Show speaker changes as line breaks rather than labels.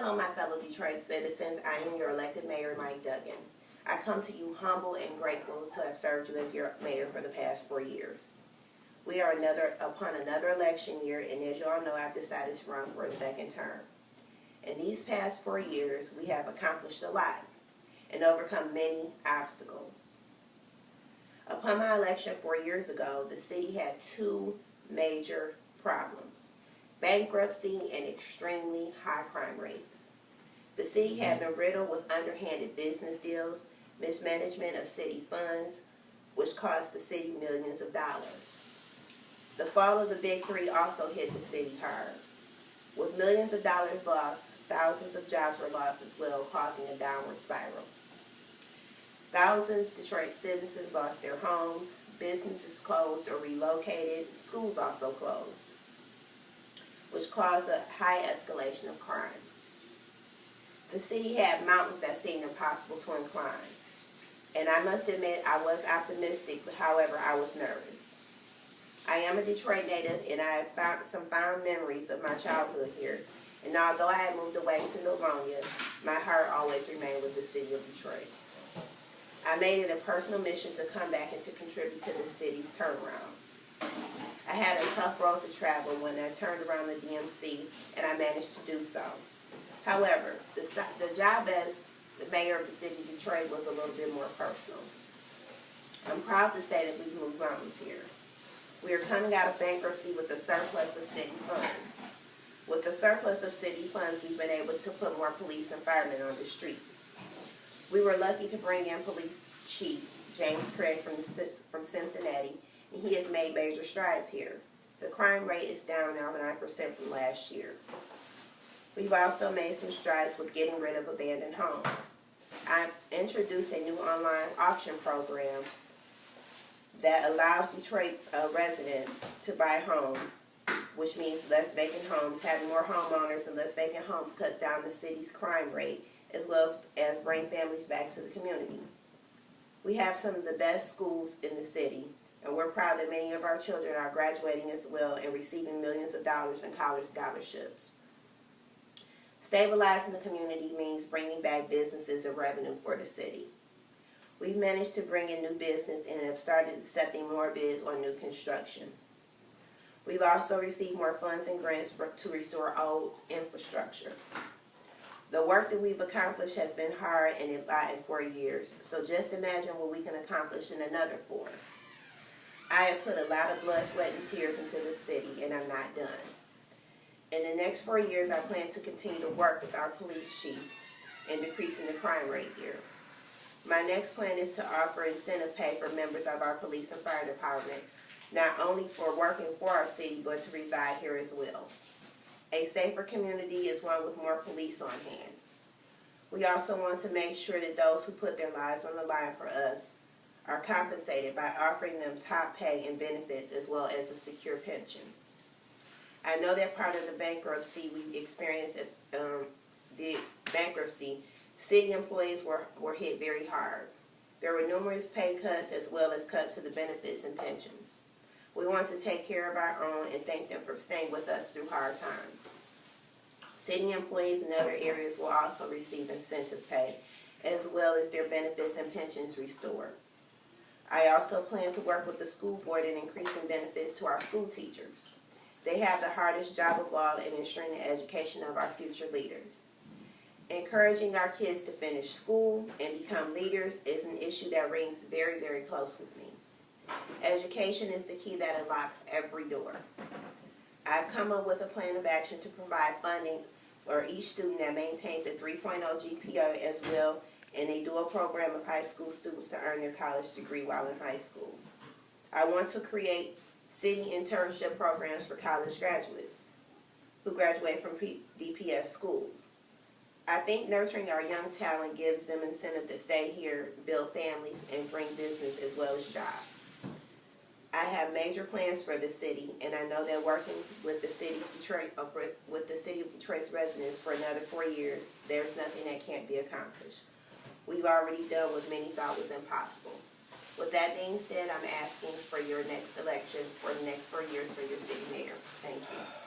Hello, my fellow Detroit citizens. I am your elected mayor, Mike Duggan. I come to you humble and grateful to have served you as your mayor for the past 4 years. We are upon another election year, and as you all know, I've decided to run for a second term. In these past 4 years, we have accomplished a lot and overcome many obstacles. Upon my election 4 years ago, the city had two major problems: bankruptcy and extremely high crime rates. The city had been riddled with underhanded business deals, mismanagement of city funds, which cost the city millions of dollars. The fall of the Big Three also hit the city hard. With millions of dollars lost, thousands of jobs were lost as well, causing a downward spiral. Thousands of Detroit citizens lost their homes, businesses closed or relocated, schools also closed, which caused a high escalation of crime. The city had mountains that seemed impossible to climb. And I must admit, I was optimistic, but however, I was nervous. I am a Detroit native, and I have found some fond memories of my childhood here. And although I had moved away to Livonia, my heart always remained with the city of Detroit. I made it a personal mission to come back and to contribute to the city's turnaround. I had a tough road to travel when I turned around the DMC, and I managed to do so. However, the job as the mayor of the city of Detroit was a little bit more personal. I'm proud to say that we've moved mountains here. We are coming out of bankruptcy with a surplus of city funds. With the surplus of city funds, we've been able to put more police and firemen on the streets. We were lucky to bring in Police Chief James Craig from Cincinnati, and he has made major strides here. The crime rate is down now 9% from last year. We've also made some strides with getting rid of abandoned homes. I've introduced a new online auction program that allows Detroit residents to buy homes, which means less vacant homes. Having more homeowners and less vacant homes cuts down the city's crime rate, as well as bring families back to the community. We have some of the best schools in the city, and we're proud that many of our children are graduating as well and receiving millions of dollars in college scholarships. Stabilizing the community means bringing back businesses and revenue for the city. We've managed to bring in new business and have started accepting more bids on new construction. We've also received more funds and grants to restore old infrastructure. The work that we've accomplished has been hard and a lot in 4 years, so just imagine what we can accomplish in another 4. I have put a lot of blood, sweat, and tears into this city, and I'm not done. In the next 4 years, I plan to continue to work with our police chief in decreasing the crime rate here. My next plan is to offer incentive pay for members of our police and fire department, not only for working for our city, but to reside here as well. A safer community is one with more police on hand. We also want to make sure that those who put their lives on the line for us are compensated by offering them top pay and benefits as well as a secure pension. I know that part of the bankruptcy we experienced the bankruptcy, city employees were hit very hard. There were numerous pay cuts as well as cuts to the benefits and pensions. We want to take care of our own and thank them for staying with us through hard times. City employees in other areas will also receive incentive pay as well as their benefits and pensions restored. I also plan to work with the school board in increasing benefits to our school teachers. They have the hardest job of all in ensuring the education of our future leaders. Encouraging our kids to finish school and become leaders is an issue that rings very, very close with me. Education is the key that unlocks every door. I've come up with a plan of action to provide funding for each student that maintains a 3.0 GPA as well, and a dual program of high school students to earn their college degree while in high school. I want to create city internship programs for college graduates who graduate from DPS schools. I think nurturing our young talent gives them incentive to stay here, build families, and bring business as well as jobs. I have major plans for the city, and I know that working with the city of Detroit, with the city of Detroit's residents for another 4 years, there's nothing that can't be accomplished. We've already done what many thought was impossible. With that being said, I'm asking for your next election for the next 4 years for your city mayor. Thank you.